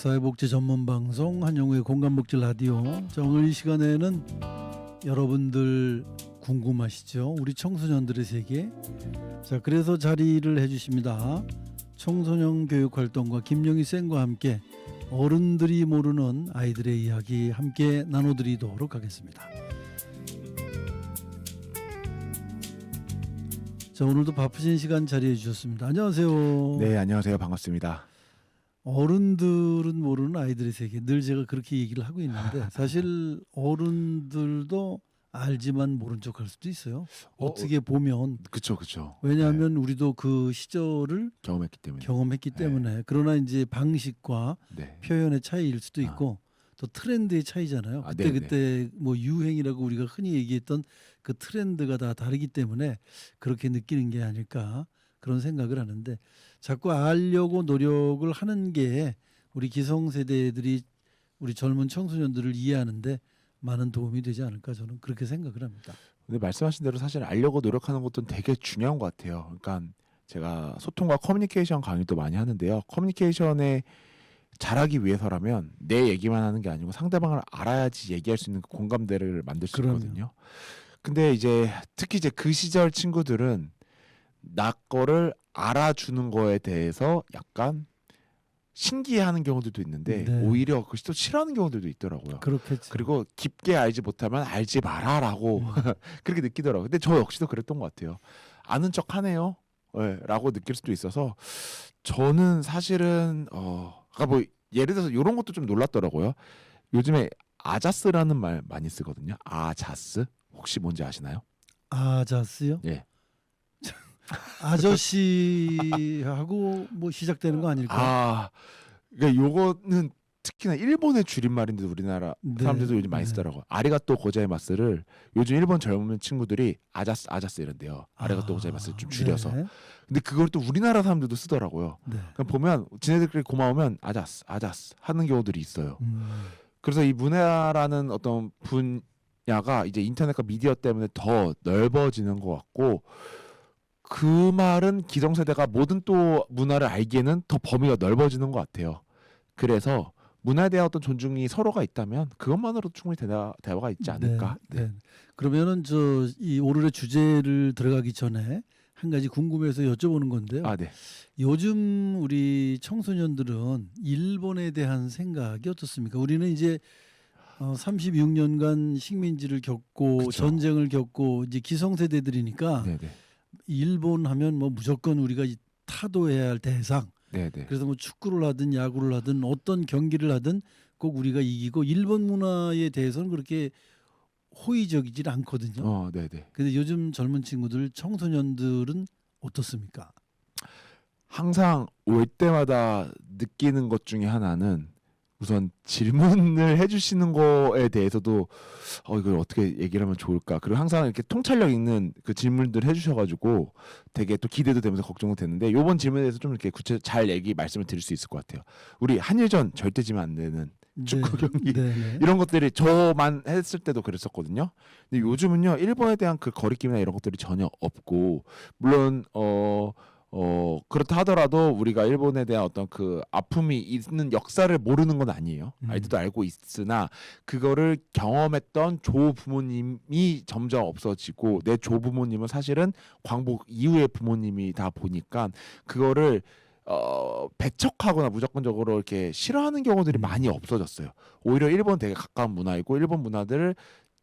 사회복지 전문 방송 한영우의 공감복지 라디오. 자, 오늘 이 시간에는 여러분들 궁금하시죠? 우리 청소년들의 세계. 자, 그래서 자리를 해주십니다. 청소년 교육 활동과 김영희 쌤과 함께 어른들이 모르는 아이들의 이야기 함께 나눠드리도록 하겠습니다. 자, 오늘도 바쁘신 시간 자리해 주셨습니다. 안녕하세요. 네, 안녕하세요. 반갑습니다. 어른들은 모르는 아이들의 세계, 늘 제가 그렇게 얘기를 하고 있는데 사실 어른들도 알지만 모른 척할 수도 있어요. 어떻게 보면. 그렇죠. 왜냐하면 네. 우리도 그 시절을 경험했기 때문에. 그러나 이제 방식과 네. 표현의 차이일 수도 있고 또 트렌드의 차이잖아요. 그때 뭐 유행이라고 우리가 흔히 얘기했던 그 트렌드가 다 다르기 때문에 그렇게 느끼는 게 아닐까 그런 생각을 하는데, 자꾸 알려고 노력을 하는 게 우리 기성세대들이 우리 젊은 청소년들을 이해하는데 많은 도움이 되지 않을까, 저는 그렇게 생각을 합니다. 근데 말씀하신 대로 사실 알려고 노력하는 것도 되게 중요한 것 같아요. 그러니까 제가 소통과 커뮤니케이션 강의도 많이 하는데요. 커뮤니케이션에 잘하기 위해서라면 내 얘기만 하는 게 아니고 상대방을 알아야지 얘기할 수 있는 그 공감대를 만들 수 있거든요. 근데 이제 특히 이제 그 시절 친구들은 나 거를 알아주는 거에 대해서 약간 신기해하는 경우들도 있는데 오히려 그것이 또 싫어하는 경우들도 있더라고요. 그렇겠죠. 그리고 깊게 알지 못하면 알지 마라라고 그렇게 느끼더라고요. 근데 저 역시도 그랬던 것 같아요. 아는 척 하네요. 네, 라고 느낄 수도 있어서 저는 사실은 그러니까 뭐 예를 들어서 이런 것도 좀 놀랐더라고요. 요즘에 아자스라는 말 많이 쓰거든요. 아자스 혹시 뭔지 아시나요? 아자스요? 예. 아저씨하고 뭐 시작되는 거 아닐까요? 그러니까 요거는 특히나 일본의 줄임말인데 우리나라 사람들도 요즘 많이 쓰더라고요. 아리가또 고자이마스를 요즘 일본 젊은 친구들이 아자스 이런데요. 아리가또 고자이마스를 좀 줄여서. 네. 근데 그걸 또 우리나라 사람들도 쓰더라고요. 네. 그냥 보면 지네들끼리 고마우면 아자스 하는 경우들이 있어요. 그래서 이 문화라는 어떤 분야가 이제 인터넷과 미디어 때문에 더 넓어지는 것 같고, 그 말은 기성세대가 모든 또 문화를 알기에는 더 범위가 넓어지는 것 같아요. 그래서 문화에 대한 어떤 존중이 서로가 있다면 그것만으로도 충분히 대화가 있지 않을까. 네. 그러면은 이 오늘의 주제를 들어가기 전에 한 가지 궁금해서 여쭤보는 건데요. 네. 요즘 우리 청소년들은 일본에 대한 생각이 어떻습니까? 우리는 이제 36년간 식민지를 겪고 그쵸. 전쟁을 겪고 이제 기성세대들이니까 네네. 일본 하면 뭐 무조건 우리가 타도해야 할 대상. 네네. 그래서 뭐 축구를 하든 야구를 하든 어떤 경기를 하든 꼭 우리가 이기고, 일본 문화에 대해서는 그렇게 호의적이질 않거든요. 네네. 근데 요즘 젊은 친구들, 청소년들은 어떻습니까? 항상 올 때마다 느끼는 것 중에 하나는 우선 질문을 해주시는 거에 대해서도 이걸 어떻게 얘기를 하면 좋을까. 그리고 항상 이렇게 통찰력 있는 그 질문들 해주셔가지고 되게 또 기대도 되면서 걱정도 되는데, 이번 질문에 대해서 좀 이렇게 잘 말씀을 드릴 수 있을 것 같아요. 우리 한일전 절대 지면 안 되는 축구 경기 이런 것들이 저만 했을 때도 그랬었거든요. 근데 요즘은요, 일본에 대한 그 거리낌이나 이런 것들이 전혀 없고, 물론 그렇다 하더라도 우리가 일본에 대한 어떤 그 아픔이 있는 역사를 모르는 건 아니에요. 아이들도 알고 있으나 그거를 경험했던 조부모님이 점점 없어지고, 내 조부모님은 사실은 광복 이후의 부모님이다 보니까 그거를 배척하거나 무조건적으로 이렇게 싫어하는 경우들이 많이 없어졌어요. 오히려 일본 되게 가까운 문화이고 일본 문화들을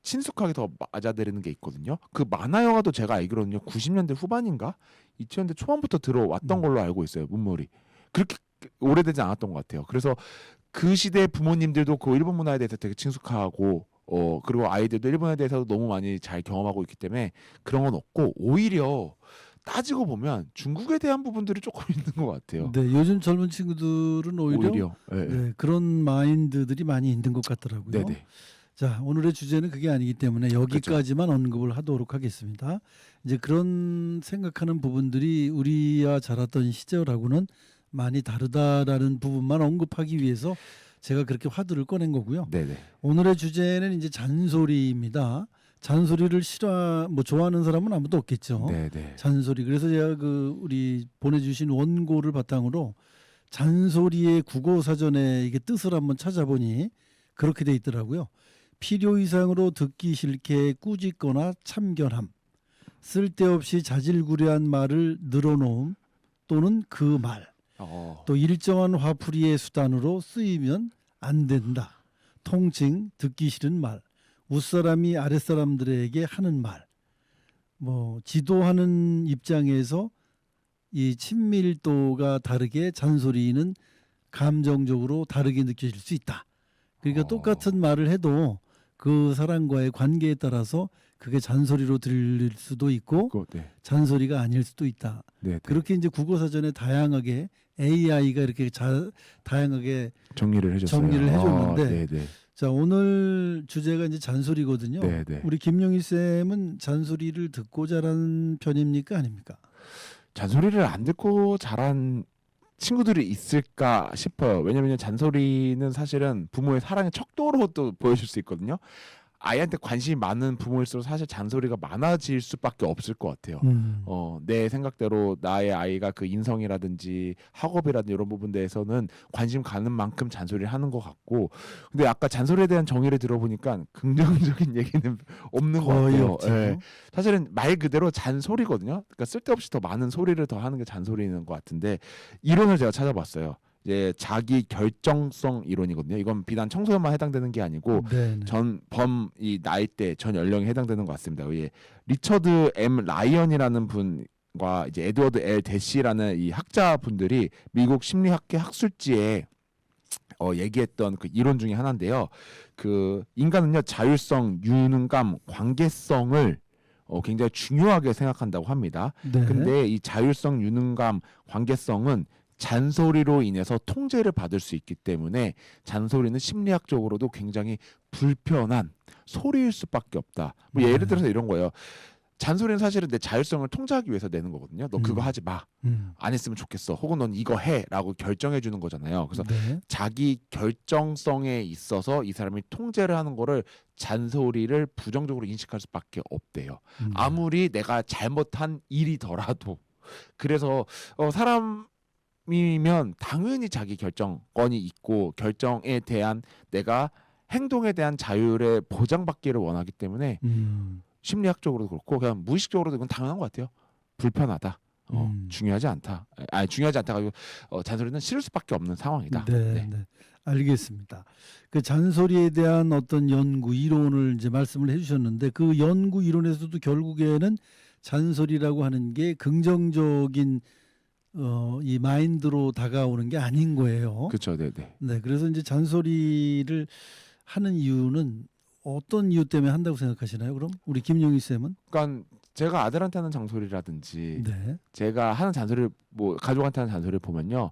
친숙하게 더 맞아들이는 게 있거든요. 그 만화 영화도 제가 알기로는요, 90년대 후반인가 2000년대 초반부터 들어왔던 걸로 알고 있어요. 문물이 그렇게 오래되지 않았던 것 같아요. 그래서 그 시대 부모님들도 그 일본 문화에 대해서 되게 친숙하고 그리고 아이들도 일본에 대해서 너무 많이 잘 경험하고 있기 때문에 그런 건 없고, 오히려 따지고 보면 중국에 대한 부분들이 조금 있는 것 같아요. 네, 요즘 젊은 친구들은 오히려 그런 마인드들이 많이 있는 것 같더라고요. 네네. 자, 오늘의 주제는 그게 아니기 때문에 여기까지만 언급을 하도록 하겠습니다. 이제 그런 생각하는 부분들이 우리와 자랐던 시절하고는 많이 다르다라는 부분만 언급하기 위해서 제가 그렇게 화두를 꺼낸 거고요. 네네. 오늘의 주제는 이제 잔소리입니다. 잔소리를 좋아하는 사람은 아무도 없겠죠. 네네. 잔소리. 그래서 제가 우리 보내주신 원고를 바탕으로 잔소리의 국어 사전에 이게 뜻을 한번 찾아보니 그렇게 돼 있더라고요. 필요 이상으로 듣기 싫게 꾸짖거나 참견함, 쓸데없이 자질구레한 말을 늘어놓음 또는 그 말, 또 일정한 화풀이의 수단으로 쓰이면 안 된다. 통칭 듣기 싫은 말, 윗사람이 아랫사람들에게 하는 말, 뭐 지도하는 입장에서 이 친밀도가 다르게 잔소리는 감정적으로 다르게 느껴질 수 있다. 그러니까 똑같은 말을 해도 그 사람과의 관계에 따라서 그게 잔소리로 들릴 수도 있고 네. 잔소리가 아닐 수도 있다. 네, 네. 그렇게 이제 국어사전에 다양하게 AI가 이렇게 다양하게 정리를 해줬어요. 해줬는데 네, 네. 자, 오늘 주제가 이제 잔소리거든요. 네, 네. 우리 김용희 쌤은 잔소리를 듣고 자란 편입니까 아닙니까? 잔소리를 안 듣고 자란 친구들이 있을까 싶어요. 왜냐면 잔소리는 사실은 부모의 사랑의 척도로 또 보여줄 수 있거든요. 아이한테 관심이 많은 부모일수록 사실 잔소리가 많아질 수밖에 없을 것 같아요. 내 생각대로 나의 아이가 그 인성이라든지 학업이라든지 이런 부분에서는 관심 가는 만큼 잔소리를 하는 것 같고, 근데 아까 잔소리에 대한 정의를 들어보니까 긍정적인 얘기는 없는 것 같아요. 예. 사실은 말 그대로 잔소리거든요. 그러니까 쓸데없이 더 많은 소리를 더 하는 게 잔소리인 것 같은데, 이론을 제가 찾아봤어요. 이제 자기 결정성 이론이거든요. 이건 비단 청소년만 해당되는 게 아니고 이 나이대 전 연령에 해당되는 것 같습니다. 예. 리처드 M 라이언이라는 분과 이제 에드워드 L 대시라는 이 학자분들이 미국 심리학회 학술지에 얘기했던 그 이론 중에 하나인데요. 그 인간은요 자율성, 유능감, 관계성을 굉장히 중요하게 생각한다고 합니다. 네. 근데 이 자율성, 유능감, 관계성은 잔소리로 인해서 통제를 받을 수 있기 때문에 잔소리는 심리학적으로도 굉장히 불편한 소리일 수밖에 없다. 뭐 예를 들어서 이런 거예요. 잔소리는 사실은 내 자율성을 통제하기 위해서 내는 거거든요. 너 그거 하지 마. 안 했으면 좋겠어. 혹은 넌 이거 해라고 결정해 주는 거잖아요. 그래서 자기 결정성에 있어서 이 사람이 통제를 하는 거를 잔소리를 부정적으로 인식할 수밖에 없대요. 아무리 내가 잘못한 일이더라도. 그래서 사람이면 당연히 자기 결정권이 있고 결정에 대한 내가 행동에 대한 자율의 보장받기를 원하기 때문에 심리학적으로도 그렇고 그냥 무의식적으로도 이건 당연한 것 같아요. 불편하다. 중요하지 않다. 아니 중요하지 않다 가지고 잔소리는 싫을 수밖에 없는 상황이다. 네. 알겠습니다. 그 잔소리에 대한 어떤 연구 이론을 이제 말씀을 해주셨는데 그 연구 이론에서도 결국에는 잔소리라고 하는 게 긍정적인 이 마인드로 다가오는 게 아닌 거예요. 그렇죠, 네. 그래서 이제 잔소리를 하는 이유는 어떤 이유 때문에 한다고 생각하시나요? 그럼 우리 김용희 쌤은? 그러니까 제가 아들한테 하는 잔소리라든지 제가 하는 잔소리를 뭐 가족한테 하는 잔소리를 보면요.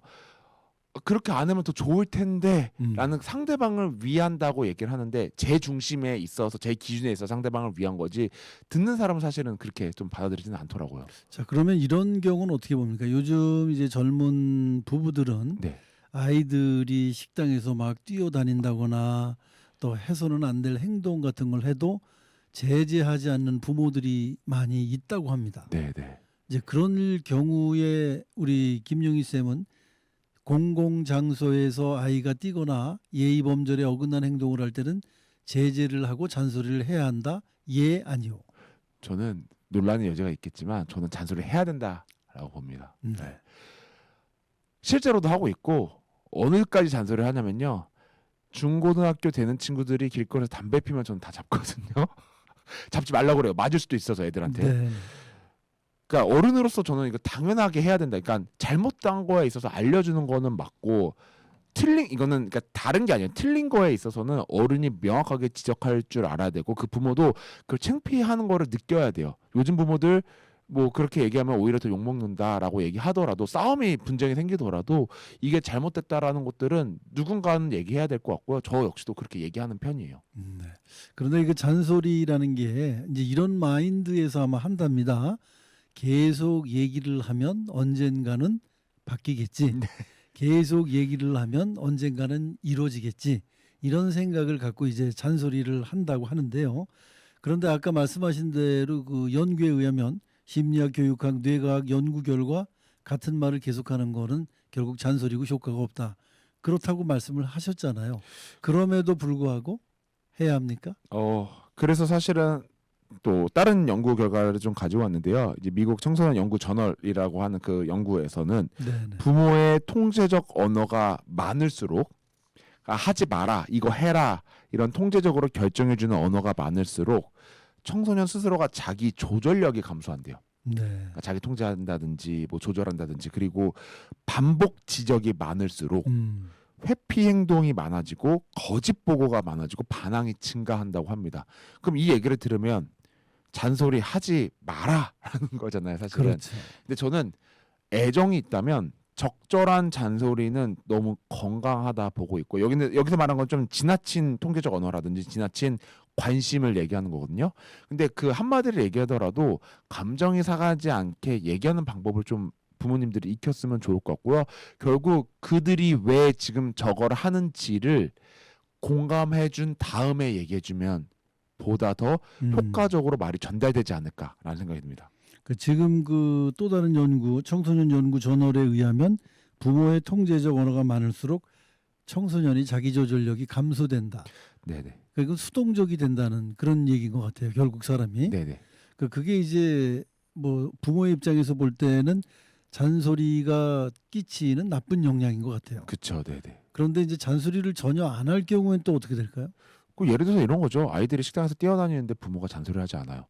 그렇게 안 하면 더 좋을 텐데 라는 상대방을 위한다고 얘기를 하는데 제 중심에 있어서 제 기준에 있어서 상대방을 위한 거지 듣는 사람은 사실은 그렇게 좀 받아들이지는 않더라고요. 자, 그러면 이런 경우는 어떻게 봅니까? 요즘 이제 젊은 부부들은 아이들이 식당에서 막 뛰어다닌다거나 또 해서는 안 될 행동 같은 걸 해도 제재하지 않는 부모들이 많이 있다고 합니다. 이제 그런 경우에 우리 김용희 쌤은 공공 장소에서 아이가 뛰거나 예의 범절에 어긋난 행동을 할 때는 제재를 하고 잔소리를 해야 한다. 예, 아니요. 저는 논란의 여지가 있겠지만 저는 잔소리를 해야 된다라고 봅니다. 실제로도 하고 있고 어느까지 잔소리를 하냐면요. 중고등학교 되는 친구들이 길거리에서 담배 피면 저는 다 잡거든요. 잡지 말라고 그래요. 맞을 수도 있어서 애들한테. 그러니까 어른으로서 저는 이거 당연하게 해야 된다. 그러니까 잘못한 거에 있어서 알려주는 거는 맞고 이거는 그러니까 다른 게 아니에요. 틀린 거에 있어서는 어른이 명확하게 지적할 줄 알아야 되고 그 부모도 그걸 창피하는 거를 느껴야 돼요. 요즘 부모들 뭐 그렇게 얘기하면 오히려 더 욕먹는다라고 얘기하더라도 싸움이 분쟁이 생기더라도 이게 잘못됐다라는 것들은 누군가는 얘기해야 될 것 같고요. 저 역시도 그렇게 얘기하는 편이에요. 그런데 이거 잔소리라는 게 이제 이런 마인드에서 아마 한답니다. 계속 얘기를 하면 언젠가는 바뀌겠지. 계속 얘기를 하면 언젠가는 이루어지겠지. 이런 생각을 갖고 이제 잔소리를 한다고 하는데요. 그런데 아까 말씀하신 대로 그 연구에 의하면 심리학, 교육학, 뇌과학 연구 결과 같은 말을 계속하는 거는 결국 잔소리고 효과가 없다. 그렇다고 말씀을 하셨잖아요. 그럼에도 불구하고 해야 합니까? 그래서 사실은 또 다른 연구 결과를 좀 가지고 왔는데요. 이제 미국 청소년 연구 저널이라고 하는 그 연구에서는 네네. 부모의 통제적 언어가 많을수록 하지 마라, 이거 해라 이런 통제적으로 결정해주는 언어가 많을수록 청소년 스스로가 자기 조절력이 감소한대요. 네. 그러니까 자기 통제한다든지 뭐 조절한다든지 그리고 반복 지적이 많을수록 회피 행동이 많아지고 거짓 보고가 많아지고 반항이 증가한다고 합니다. 그럼 이 얘기를 들으면 잔소리 하지 마라라는 거잖아요, 사실은. 그렇죠. 근데 저는 애정이 있다면 적절한 잔소리는 너무 건강하다 보고 있고 여기서 말한 건 좀 지나친 통제적 언어라든지 지나친 관심을 얘기하는 거거든요. 근데 그 한마디를 얘기하더라도 감정이 상하지 않게 얘기하는 방법을 좀 부모님들이 익혔으면 좋을 것 같고요. 결국 그들이 왜 지금 저걸 하는지를 공감해준 다음에 얘기해주면 보다 더 효과적으로 말이 전달되지 않을까라는 생각이 듭니다. 지금 그 또 다른 연구, 청소년 연구 저널에 의하면 부모의 통제적 언어가 많을수록 청소년이 자기 조절력이 감소된다. 네네. 그러니까 수동적이 된다는 그런 얘기인 것 같아요. 결국 사람이. 네네. 그게 이제 뭐 부모의 입장에서 볼 때는 잔소리가 끼치는 나쁜 영향인 것 같아요. 그렇죠. 네네. 그런데 이제 잔소리를 전혀 안 할 경우엔 또 어떻게 될까요? 예를 들어서 이런 거죠. 아이들이 식당에서 뛰어다니는데 부모가 잔소리를 하지 않아요.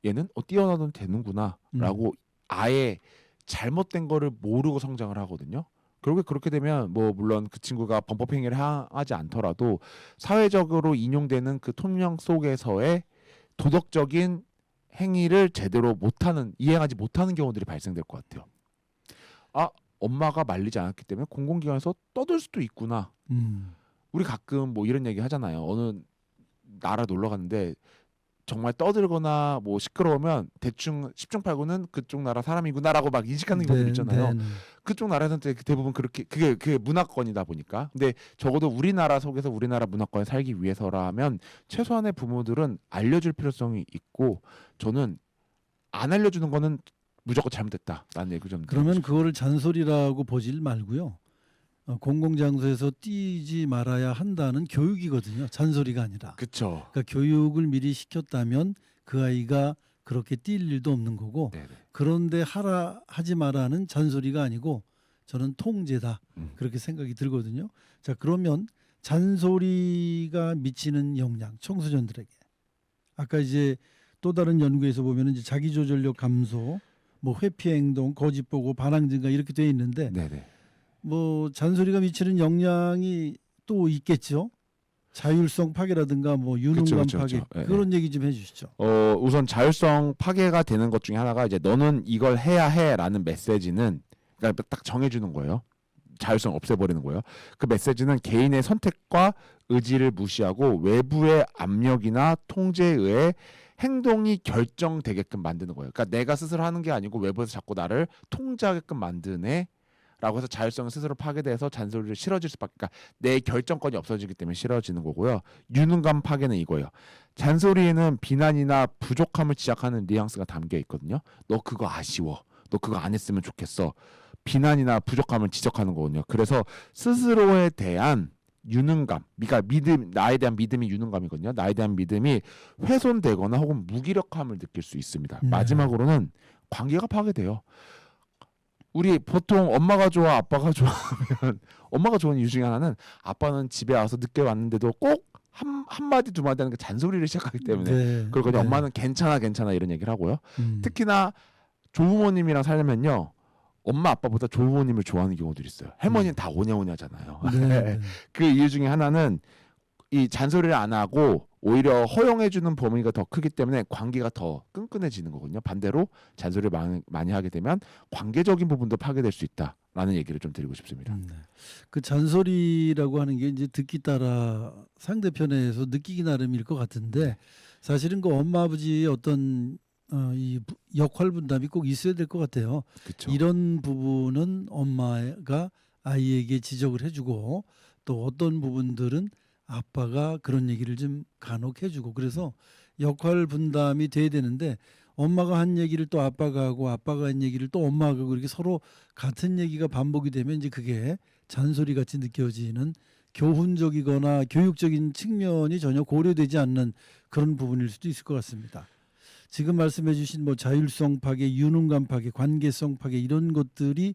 얘는 뛰어나도 되는구나라고 아예 잘못된 거를 모르고 성장을 하거든요. 결국에 그렇게 되면 뭐 물론 그 친구가 범법 행위를 하지 않더라도 사회적으로 인용되는 그 통념 속에서의 도덕적인 행위를 제대로 못하는 이행하지 못하는 경우들이 발생될 것 같아요. 엄마가 말리지 않았기 때문에 공공기관에서 떠들 수도 있구나. 우리 가끔 뭐 이런 얘기 하잖아요. 어느 나라 놀러 갔는데 정말 떠들거나 뭐 시끄러우면 대충 10중 8구는 그쪽 나라 사람이구나라고 막 인식하는 경우들 있잖아요. 그쪽 나라에서는 대부분 그렇게 그게 문화권이다 보니까. 근데 적어도 우리나라 속에서 우리나라 문화권에 살기 위해서라면 최소한의 부모들은 알려줄 필요성이 있고 저는 안 알려주는 거는 무조건 잘못됐다라는 얘기 좀. 그러면 그거를 잔소리라고 보질 말고요. 공공장소에서 뛰지 말아야 한다는 교육이거든요. 잔소리가 아니라. 그렇죠. 그러니까 교육을 미리 시켰다면 그 아이가 그렇게 뛸 일도 없는 거고. 네네. 그런데 하지 마라는 잔소리가 아니고 저는 통제다. 그렇게 생각이 들거든요. 자, 그러면 잔소리가 미치는 영향 청소년들에게. 아까 이제 또 다른 연구에서 보면 이제 자기 조절력 감소, 뭐 회피 행동, 거짓 보고 반항 증가 이렇게 돼 있는데 네네. 뭐 잔소리가 미치는 영향이 또 있겠죠. 자율성 파괴라든가 뭐 유능감 파괴 그런 얘기 좀 해주시죠. 우선 자율성 파괴가 되는 것 중에 하나가 이제 너는 이걸 해야 해라는 메시지는 그러니까 딱 정해주는 거예요. 자율성 없애버리는 거예요. 그 메시지는 개인의 선택과 의지를 무시하고 외부의 압력이나 통제에 의해 행동이 결정되게끔 만드는 거예요. 그러니까 내가 스스로 하는 게 아니고 외부에서 자꾸 나를 통제하게끔 만드네. 라고 해서 자율성이 스스로 파괴돼서 잔소리를 싫어질 수밖에. 그러니까 내 결정권이 없어지기 때문에 싫어지는 거고요. 유능감 파괴는 이거예요. 잔소리에는 비난이나 부족함을 지적하는 뉘앙스가 담겨 있거든요. 너 그거 아쉬워. 너 그거 안 했으면 좋겠어. 비난이나 부족함을 지적하는 거거든요. 그래서 스스로에 대한 유능감, 그러니까 나에 대한 믿음이 유능감이거든요. 나에 대한 믿음이 훼손되거나 혹은 무기력함을 느낄 수 있습니다. 마지막으로는 관계가 파괴돼요. 우리 보통 엄마가 좋아 아빠가 좋아하면 엄마가 좋은 이유 중에 하나는 아빠는 집에 와서 늦게 왔는데도 꼭 한마디 두 마디 하는 게 잔소리를 시작하기 때문에 그러거든요. 엄마는 괜찮아 이런 얘기를 하고요. 특히나 조부모님이랑 살면요. 엄마 아빠보다 조부모님을 좋아하는 경우들이 있어요. 할머니는 다 오냐오냐잖아요. 그 이유 중에 하나는 이 잔소리를 안 하고 오히려 허용해주는 범위가 더 크기 때문에 관계가 더 끈끈해지는 거거든요. 반대로 잔소리를 많이 하게 되면 관계적인 부분도 파괴될 수 있다라는 얘기를 좀 드리고 싶습니다. 그 잔소리라고 하는 게 이제 듣기 따라 상대편에서 느끼기 나름일 것 같은데 사실은 그 엄마 아버지의 어떤 이 역할 분담이 꼭 있어야 될 것 같아요. 그쵸. 이런 부분은 엄마가 아이에게 지적을 해주고 또 어떤 부분들은 아빠가 그런 얘기를 좀 간혹 해주고 그래서 역할 분담이 돼야 되는데 엄마가 한 얘기를 또 아빠가 하고 아빠가 한 얘기를 또 엄마가 하고 이렇게 서로 같은 얘기가 반복이 되면 이제 그게 잔소리 같이 느껴지는 교훈적이거나 교육적인 측면이 전혀 고려되지 않는 그런 부분일 수도 있을 것 같습니다. 지금 말씀해 주신 뭐 자율성 파괴, 유능감 파괴, 관계성 파괴 이런 것들이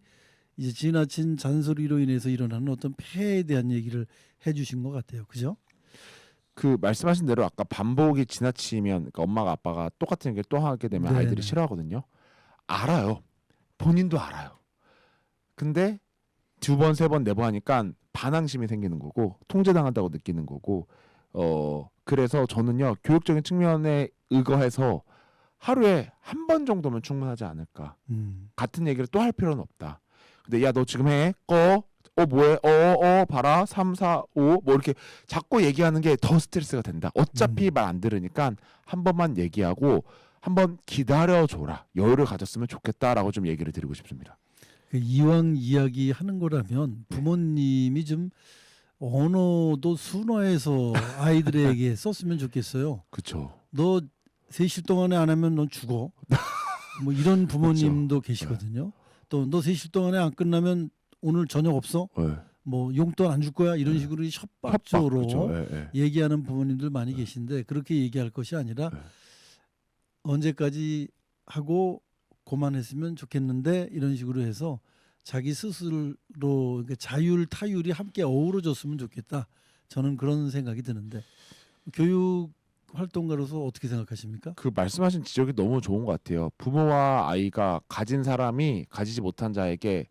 이제 지나친 잔소리로 인해서 일어나는 어떤 폐해에 대한 얘기를 해 주신 것 같아요. 그죠? 그 말씀하신 대로 아까 반복이 지나치면 그러니까 엄마가 아빠가 똑같은 얘기를 또 하게 되면 네네. 아이들이 싫어하거든요. 알아요. 본인도 알아요. 근데 두 번, 세 번, 네 번 하니까 반항심이 생기는 거고 통제당한다고 느끼는 거고 그래서 저는요 교육적인 측면에 의거해서 하루에 한 번 정도면 충분하지 않을까. 같은 얘기를 또 할 필요는 없다. 근데 야 너 지금 해? 꺼? 뭐해? 봐라. 3, 4, 5 뭐 이렇게 자꾸 얘기하는 게 더 스트레스가 된다. 어차피 말 안 들으니까 한 번만 얘기하고 한 번 기다려줘라. 여유를 가졌으면 좋겠다라고 좀 얘기를 드리고 싶습니다. 그 이왕 이야기하는 거라면 부모님이 좀 언어도 순화해서 아이들에게 썼으면 좋겠어요. 그렇죠. 너 3시 동안에 안 하면 넌 죽어. 뭐 이런 부모님도 계시거든요. 또 너 3시 동안에 안 끝나면 오늘 저녁 없어? 네. 뭐 용돈 안 줄 거야? 이런 식으로 협박적으로 그렇죠. 네. 얘기하는 부모님들 많이 계신데 그렇게 얘기할 것이 아니라 언제까지 하고 그만했으면 좋겠는데 이런 식으로 해서 자기 스스로 자율 타율이 함께 어우러졌으면 좋겠다. 저는 그런 생각이 드는데 교육 활동가로서 어떻게 생각하십니까? 그 말씀하신 지적이 너무 좋은 것 같아요. 부모와 아이가 가진 사람이 가지지 못한 자에게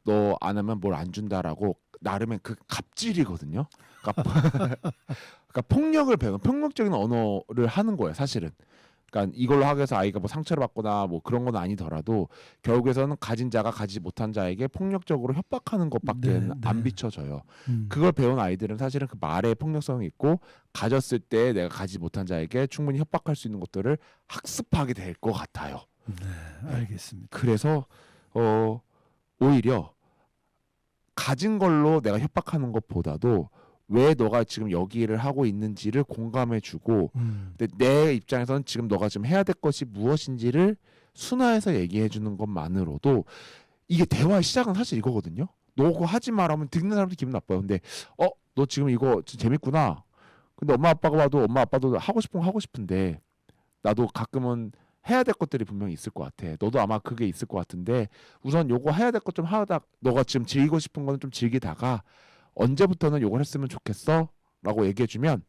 너 안 하면 뭘 안 준다라고 나름의 그 갑질이거든요. 그러니까 폭력을 배우는 폭력적인 언어를 하는 거예요, 사실은. 그러니까 이걸로 하기 위해서 아이가 뭐 상처를 받거나 뭐 그런 건 아니더라도 결국에서는 가진 자가 가지지 못한 자에게 폭력적으로 협박하는 것밖에 안 비춰져요. 그걸 배운 아이들은 사실은 그 말에 폭력성이 있고 가졌을 때 내가 가지지 못한 자에게 충분히 협박할 수 있는 것들을 학습하게 될 것 같아요. 네, 알겠습니다. 그래서 오히려 가진 걸로 내가 협박하는 것보다도 왜 너가 지금 여기를 하고 있는지를 공감해주고 근데 내 입장에서는 지금 너가 지금 해야 될 것이 무엇인지를 순화해서 얘기해주는 것만으로도 이게 대화의 시작은 사실 이거거든요. 너 그거 하지 마라면 듣는 사람도 기분 나빠요. 근데 너 지금 이거 재밌구나. 근데 엄마 아빠가 봐도 엄마 아빠도 하고 싶은 거 하고 싶은데 나도 가끔은 해야 될 것들이 분명히 있을 것 같아. 너도 아마 그게 있을 것 같은데 우선 요거 해야 될 것 좀 하다 너가 지금 즐기고 싶은 거는 좀 즐기다가 언제부터는 요걸 했으면 좋겠어? 라고 얘기해주면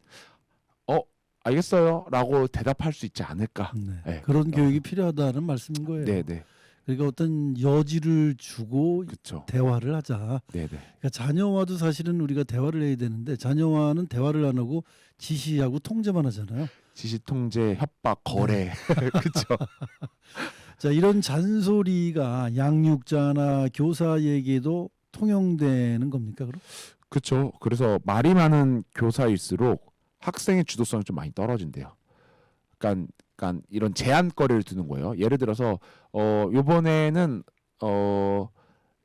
알겠어요 라고 대답할 수 있지 않을까. 네. 그런 교육이 필요하다는 말씀인 거예요. 네네. 그러니까 어떤 여지를 주고 그쵸. 대화를 하자. 네네. 그러니까 자녀와도 사실은 우리가 대화를 해야 되는데 자녀와는 대화를 안 하고 지시하고 통제만 하잖아요. 지시 통제, 협박, 거래. 그렇죠. 자, 이런 잔소리가 양육자나 교사에게도 통용되는 겁니까, 그럼? 그렇죠. 그래서 말이 많은 교사일수록 학생의 주도성이 좀 많이 떨어진대요. 그러니까 이런 제한거리를 두는 거예요. 예를 들어서 이번에는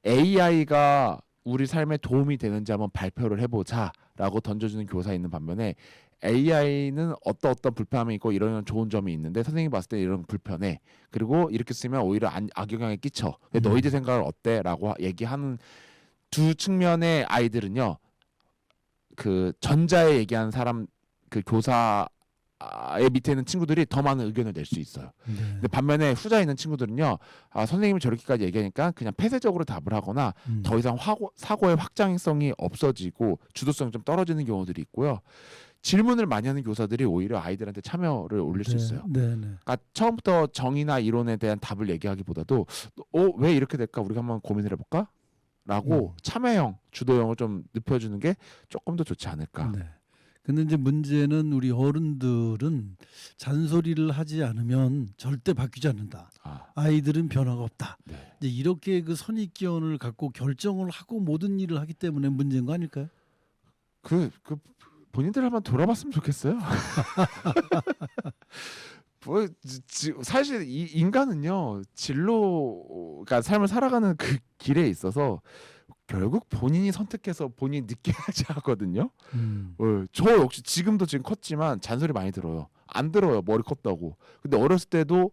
AI가 우리 삶에 도움이 되는지 한번 발표를 해보자라고 던져주는 교사 있는 반면에 AI는 어떤 불편함이 있고 이런 좋은 점이 있는데 선생님이 봤을 때 이런 불편해. 그리고 이렇게 쓰면 오히려 악영향을 끼쳐. 근데 너희들 생각은 어때? 라고 얘기하는 두 측면의 아이들은요. 그 전자에 얘기하는 사람 그 교사의 밑에 있는 친구들이 더 많은 의견을 낼 수 있어요. 근데 반면에 후자에 있는 친구들은요. 선생님이 저렇게까지 얘기하니까 그냥 폐쇄적으로 답을 하거나 더 이상 사고의 확장성이 없어지고 주도성이 좀 떨어지는 경우들이 있고요. 질문을 많이 하는 교사들이 오히려 아이들한테 참여를 올릴 수 있어요. 그러니까 처음부터 정의나 이론에 대한 답을 얘기하기보다도 왜 이렇게 될까? 우리가 한번 고민을 해볼까? 라고 참여형, 주도형을 좀 눕혀주는 게 조금 더 좋지 않을까. 네. 근데 이제 문제는 우리 어른들은 잔소리를 하지 않으면 절대 바뀌지 않는다. 아이들은 변화가 없다. 네. 이제 이렇게 그 선입견을 갖고 결정을 하고 모든 일을 하기 때문에 문제인 거 아닐까요? 그 본인들 한번 돌아봤으면 좋겠어요. 뭐 사실 이 인간은요 그러니까 삶을 살아가는 그 길에 있어서 결국 본인이 선택해서 본인이 느껴야지 하거든요. 음. 저 역시 지금도 지금 컸지만 잔소리 많이 들어요. 안 들어요. 머리 컸다고. 근데 어렸을 때도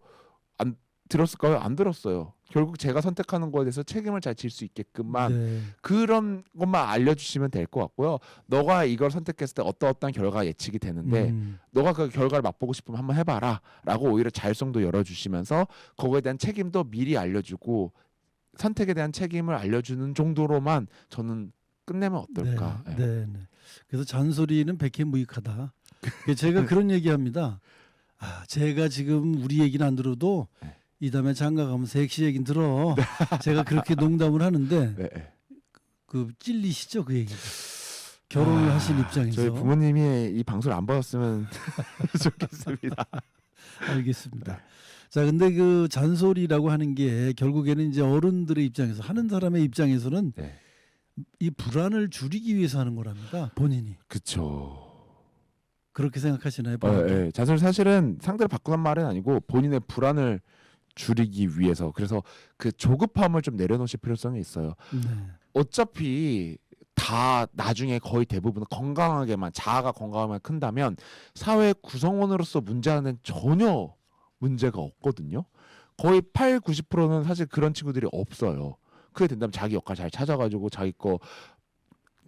안 들었을까요? 안 들었어요. 결국 제가 선택하는 거에 대해서 책임을 잘 질 수 있게끔만 네. 그런 것만 알려주시면 될 것 같고요. 너가 이걸 선택했을 때 어떠한 결과가 예측이 되는데 너가 그 결과를 맛보고 싶으면 한번 해봐라 라고 오히려 자율성도 열어주시면서 거기에 대한 책임도 미리 알려주고 선택에 대한 책임을 알려주는 정도로만 저는 끝내면 어떨까. 네, 네, 네. 그래서 잔소리는 백해무익하다. 제가 그런 얘기합니다. 제가 지금 우리 얘기는 안 들어도 네. 이 다음에 장가 가면 섹시 얘기는 들어. 제가 그렇게 농담을 하는데 네. 그 찔리시죠 그 얘기가. 결혼을 하신 입장에서. 저희 부모님이 이 방송을 안 받았으면 좋겠습니다. 알겠습니다. 자, 근데 그 잔소리라고 하는 게 결국에는 이제 어른들의 입장에서 하는 사람의 입장에서는 네. 이 불안을 줄이기 위해서 하는 거랍니다. 본인이. 그렇죠. 그렇게 생각하시나요? 예. 잔소리 사실은 상대를 바꾸는 말은 아니고 본인의 불안을 줄이기 위해서 그래서 그 조급함을 좀 내려놓으실 필요성이 있어요. 네. 어차피 다 나중에 거의 대부분 건강하게만 자아가 건강하게만 큰다면 사회 구성원으로서 문제는 전혀 문제가 없거든요. 거의 80~90%는 사실 그런 친구들이 없어요. 그게 된다면 자기 역할 잘 찾아가지고 자기 거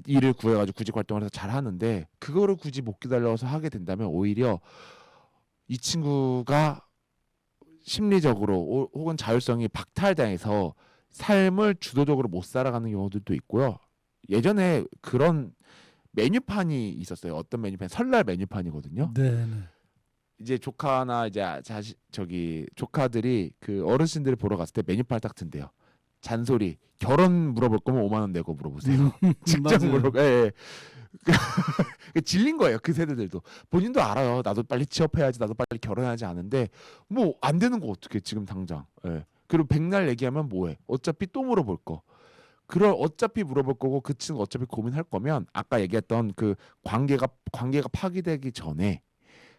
일을 구해가지고 구직 활동을 해서 잘 하는데 그거를 굳이 못 기다려서 하게 된다면 오히려 이 친구가 심리적으로 혹은 자율성이 박탈당해서 삶을 주도적으로 못 살아가는 경우들도 있고요. 예전에 그런 메뉴판이 있었어요. 어떤 메뉴판? 설날 메뉴판이거든요. 네. 네. 이제 조카나 이제 조카들이 그 어르신들을 보러 갔을 때 메뉴판을 딱 든대요. 잔소리, 결혼 물어볼 거면 5만 원 내고 물어보세요. 직장 물어보. 예. 질린 거예요. 그 세대들도 본인도 알아요. 나도 빨리 취업해야지, 나도 빨리 결혼해야지 아는데 뭐 안 되는 거 어떻게 지금 당장. 예. 그리고 백날 얘기하면 뭐해? 어차피 또 물어볼 거. 그걸 어차피 물어볼 거고 그 친구 어차피 고민할 거면 아까 얘기했던 그 관계가 파기되기 전에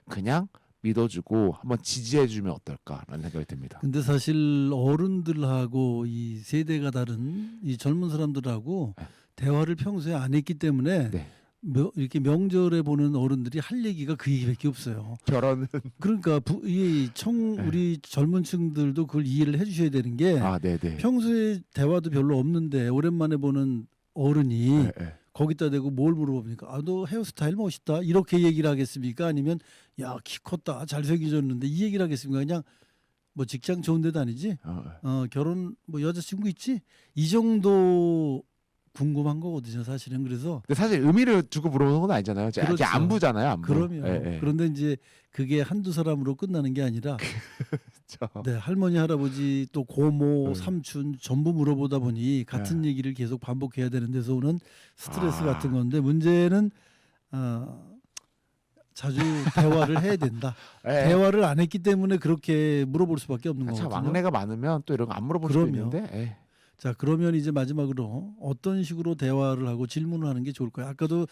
그냥 믿어주고 한번 지지해주면 어떨까라는 생각이 듭니다. 근데 사실 어른들하고 이 세대가 다른 이 젊은 사람들하고 네. 대화를 평소에 안 했기 때문에 네. 이렇게 명절에 보는 어른들이 할 얘기가 그 얘기밖에 없어요. 결혼은 그러니까 우리 젊은층들도 그걸 이해를 해주셔야 되는 게 네네. 평소에 대화도 별로 없는데 오랜만에 보는 어른이 네. 거기다 대고 뭘 물어봅니까? 너 헤어스타일 멋있다 이렇게 얘기를 하겠습니까? 아니면 야, 키 컸다 잘생겨졌는데 이 얘기를 하겠습니까? 그냥 뭐 직장 좋은 데도 아니지 결혼 뭐 여자친구 있지? 이 정도 궁금한 거거든요 사실은. 그래서 근데 사실 의미를 두고 물어보는 건 아니잖아요. 그렇죠. 안부잖아요. 안부. 그럼요. 예. 그런데 이제 그게 한두 사람으로 끝나는 게 아니라 그렇죠. 네, 할머니 할아버지 또 고모 삼촌 전부 물어보다 보니 같은 얘기를 계속 반복해야 되는 데서 오는 스트레스 같은 건데 문제는 자주 대화를 해야 된다. 대화를 안 했기 때문에 그렇게 물어볼 수밖에 없는 거거든요. 왕래가 많으면 또 이런 거 안 물어볼 수도 있는데. 자, 그러면 이제 마지막으로 어떤 식으로 대화를 하고 질문을 하는 게 좋을까요? 아까도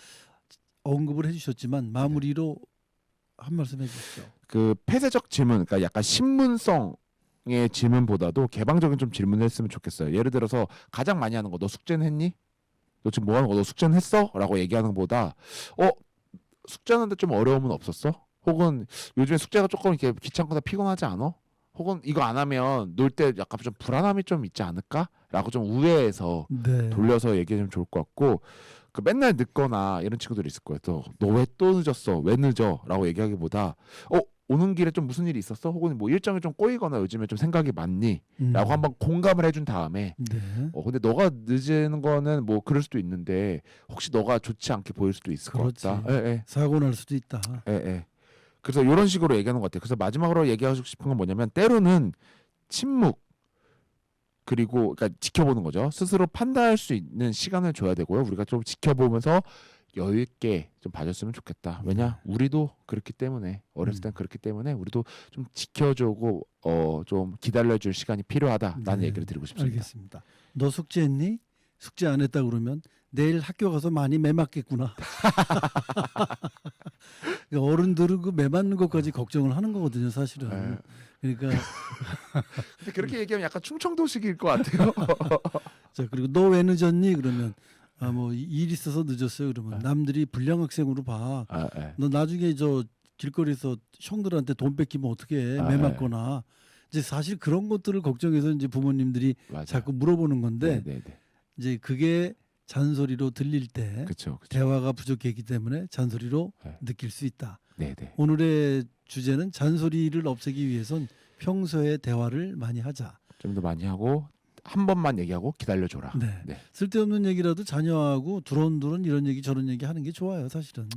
언급을 해주셨지만 마무리로 한 말씀 해주시죠. 그 폐쇄적 질문, 그러니까 약간 신문성의 질문보다도 개방적인 좀 질문을 했으면 좋겠어요. 예를 들어서 가장 많이 하는 거, 너 숙제는 했니? 너 지금 뭐 하는 거? 너 숙제는 했어? 라고 얘기하는 것보다 숙제하는데 좀 어려움은 없었어? 혹은 요즘에 숙제가 조금 이렇게 귀찮거나 피곤하지 않아? 혹은 이거 안 하면 놀 때 약간 좀 불안함이 좀 있지 않을까? 라고 좀 우회해서 돌려서 얘기하면 좋을 것 같고 그 맨날 늦거나 이런 친구들이 있을 거예요. 너 왜 또 늦었어? 왜 늦어? 라고 얘기하기보다 오는 길에 좀 무슨 일이 있었어? 혹은 뭐 일정이 좀 꼬이거나 요즘에 좀 생각이 많니? 라고 한번 공감을 해준 다음에 근데 너가 늦는 거는 뭐 그럴 수도 있는데 혹시 너가 좋지 않게 보일 수도 있을 것 같다. 사고 날 수도 있다. 그래서 이런 식으로 얘기하는 것 같아요. 그래서 마지막으로 얘기하고 싶은 건 뭐냐면 때로는 침묵 그리고 그러니까 지켜보는 거죠. 스스로 판단할 수 있는 시간을 줘야 되고요. 우리가 좀 지켜보면서 여유 있게 좀 봐줬으면 좋겠다. 왜냐? 우리도 그렇기 때문에 어렸을 땐 그렇기 때문에 우리도 좀 지켜주고 좀 기다려줄 시간이 필요하다라는 얘기를 드리고 싶습니다. 알겠습니다. 너 숙제했니? 숙제 안 했다 그러면 내일 학교 가서 많이 매 맞겠구나. 어른들은 그 매 맞는 것까지 걱정을 하는 거거든요, 사실은. 그러니까 근데 그렇게 얘기하면 약간 충청도식일 것 같아요. 자, 그리고 너 왜 늦었니? 그러면 뭐 일 있어서 늦었어요. 그러면 남들이 불량 학생으로 봐. 너 나중에 저 길거리에서 형들한테 돈 뺏기면 어떻게 매 맞거나. 이제 사실 그런 것들을 걱정해서 이제 부모님들이 맞아. 자꾸 물어보는 건데 네네네. 이제 그게 잔소리로 들릴 때 그렇죠. 대화가 부족했기 때문에 잔소리로 네. 느낄 수 있다. 네네. 오늘의 주제는 잔소리를 없애기 위해선 평소에 대화를 많이 하자. 좀 더 많이 하고 한 번만 얘기하고 기다려줘라. 네. 네. 쓸데없는 얘기라도 자녀하고 두런두런 이런 얘기 저런 얘기 하는 게 좋아요. 사실은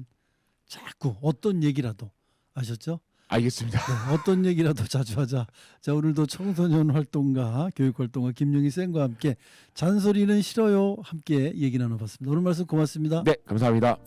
자꾸 어떤 얘기라도 아셨죠? 알겠습니다. 네, 어떤 얘기라도 자주 하자. 자, 오늘도 청소년 활동가, 교육 활동가 김용희 쌤과 함께 잔소리는 싫어요 함께 얘기 나눠봤습니다. 오늘 말씀 고맙습니다. 네, 감사합니다.